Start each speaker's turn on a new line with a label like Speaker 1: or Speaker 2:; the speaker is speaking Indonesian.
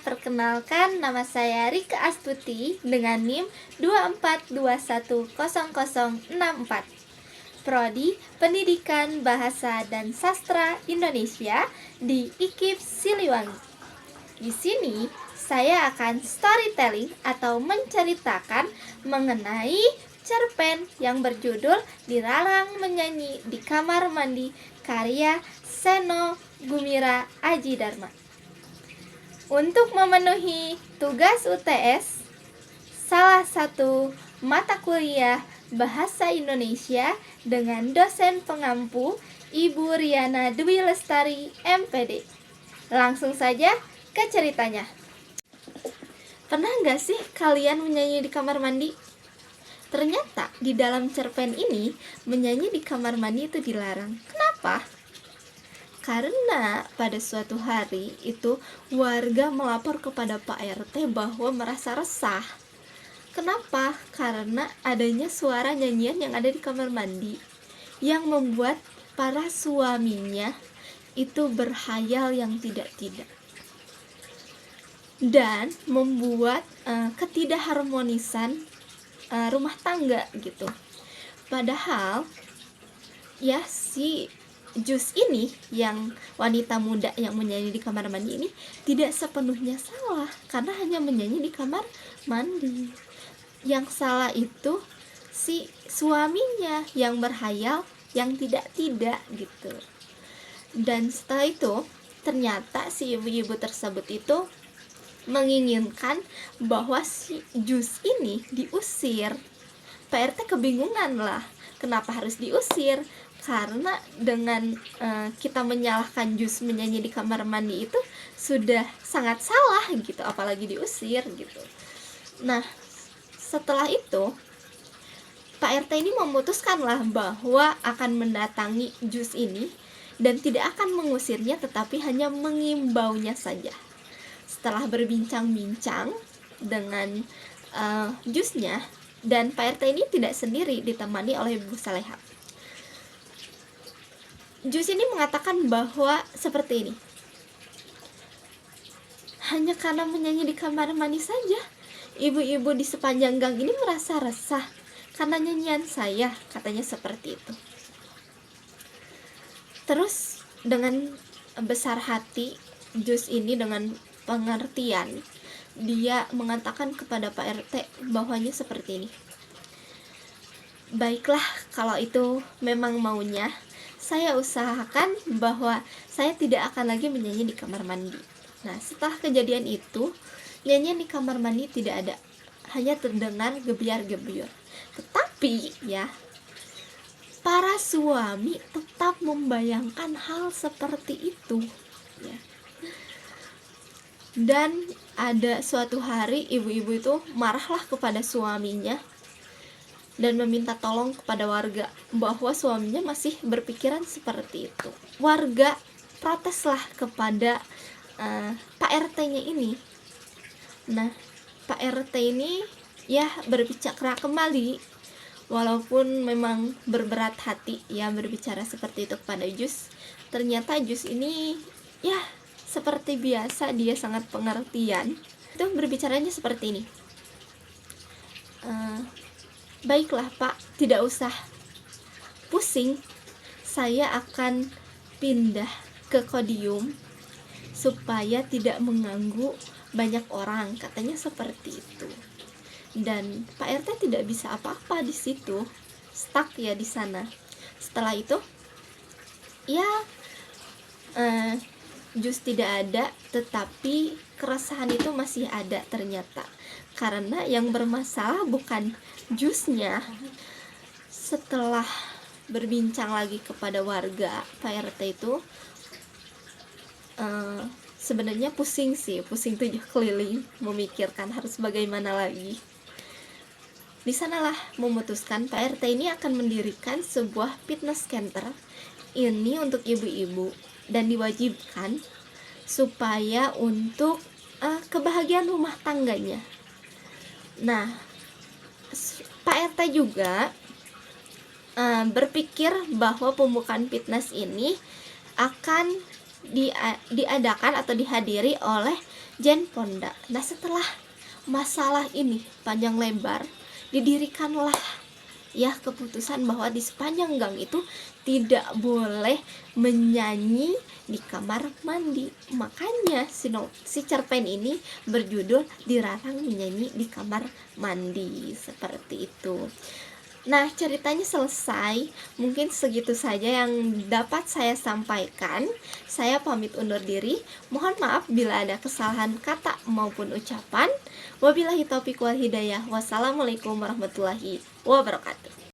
Speaker 1: perkenalkan nama saya Rika Astuti dengan NIM 24210064. Prodi Pendidikan Bahasa dan Sastra Indonesia di IKIP Siliwangi. Di sini saya akan storytelling atau menceritakan mengenai cerpen yang berjudul Dilarang Menyanyi di Kamar Mandi karya Seno Gumira Aji Dharma. Untuk memenuhi tugas UTS, salah satu mata kuliah Bahasa Indonesia dengan dosen pengampu Ibu Riana Dwi Lestari, MPD. Langsung saja ke ceritanya. Pernah nggak sih kalian menyanyi di kamar mandi? Ternyata di dalam cerpen ini menyanyi di kamar mandi itu dilarang. Kenapa? Karena pada suatu hari itu warga melapor kepada Pak RT bahwa merasa resah. Kenapa? Karena adanya suara nyanyian yang ada di kamar mandi yang membuat para suaminya itu berhayal yang tidak-tidak dan membuat ketidakharmonisan rumah tangga gitu. Padahal ya si Jus ini, yang wanita muda yang menyanyi di kamar mandi ini, tidak sepenuhnya salah karena hanya menyanyi di kamar mandi. Yang salah itu si suaminya yang berhayal yang tidak-tidak gitu. Dan setelah itu ternyata si ibu-ibu tersebut itu menginginkan bahwa si Jus ini diusir. Pak RT kebingungan lah, kenapa harus diusir? Karena dengan kita menyalahkan Jus menyanyi di kamar mandi itu sudah sangat salah gitu, apalagi diusir gitu. Nah, setelah itu Pak RT ini memutuskanlah bahwa akan mendatangi Jus ini dan tidak akan mengusirnya, tetapi hanya mengimbaunya saja. Setelah berbincang-bincang dengan Jusnya, dan Pak RT ini tidak sendiri, ditemani oleh Bu Saleha. Jus ini mengatakan bahwa seperti ini, hanya karena menyanyi di kamar mandi saja ibu-ibu di sepanjang gang ini merasa resah karena nyanyian saya, katanya seperti itu. Terus dengan besar hati Jus ini dengan pengertian dia mengatakan kepada Pak RT bahwanya seperti ini, baiklah kalau itu memang maunya, saya usahakan bahwa saya tidak akan lagi menyanyi di kamar mandi. Nah, setelah kejadian itu, nyanyian di kamar mandi tidak ada, hanya terdengar gebiar-gebiur. Tetapi ya, para suami tetap membayangkan hal seperti itu ya. Dan ada suatu hari ibu-ibu itu marahlah kepada suaminya dan meminta tolong kepada warga bahwa suaminya masih berpikiran seperti itu. Warga proteslah kepada Pak RT-nya ini. Nah, Pak RT ini ya berbicara kembali, walaupun memang berberat hati ya berbicara seperti itu kepada Jus. Ternyata Jus ini ya seperti biasa dia sangat pengertian. Itu berbicaranya seperti ini. Baiklah Pak, tidak usah pusing, saya akan pindah ke Kodium supaya tidak mengganggu banyak orang, katanya seperti itu. Dan Pak RT tidak bisa apa-apa di situ, stuck ya di sana. Setelah itu ya Jus tidak ada, tetapi keresahan itu masih ada ternyata, karena yang bermasalah bukan Jusnya. Setelah berbincang lagi kepada warga, Pak RT itu sebenarnya pusing 7 keliling memikirkan harus bagaimana lagi. Di sanalah memutuskan Pak RT ini akan mendirikan sebuah fitness center ini untuk ibu-ibu dan diwajibkan supaya untuk kebahagiaan rumah tangganya. Nah, Pak RT juga berpikir bahwa pembukaan fitness ini akan diadakan atau dihadiri oleh Jen Ponda. Nah, setelah masalah ini panjang lebar, didirikanlah ya keputusan bahwa di sepanjang gang itu tidak boleh menyanyi di kamar mandi. Makanya si cerpen ini berjudul Dilarang Menyanyi di Kamar Mandi, seperti itu. Nah, ceritanya selesai. Mungkin segitu saja yang dapat saya sampaikan. Saya pamit undur diri. Mohon maaf bila ada kesalahan kata maupun ucapan. Wabillahi taufiq wal hidayah. Wassalamualaikum warahmatullahi wabarakatuh.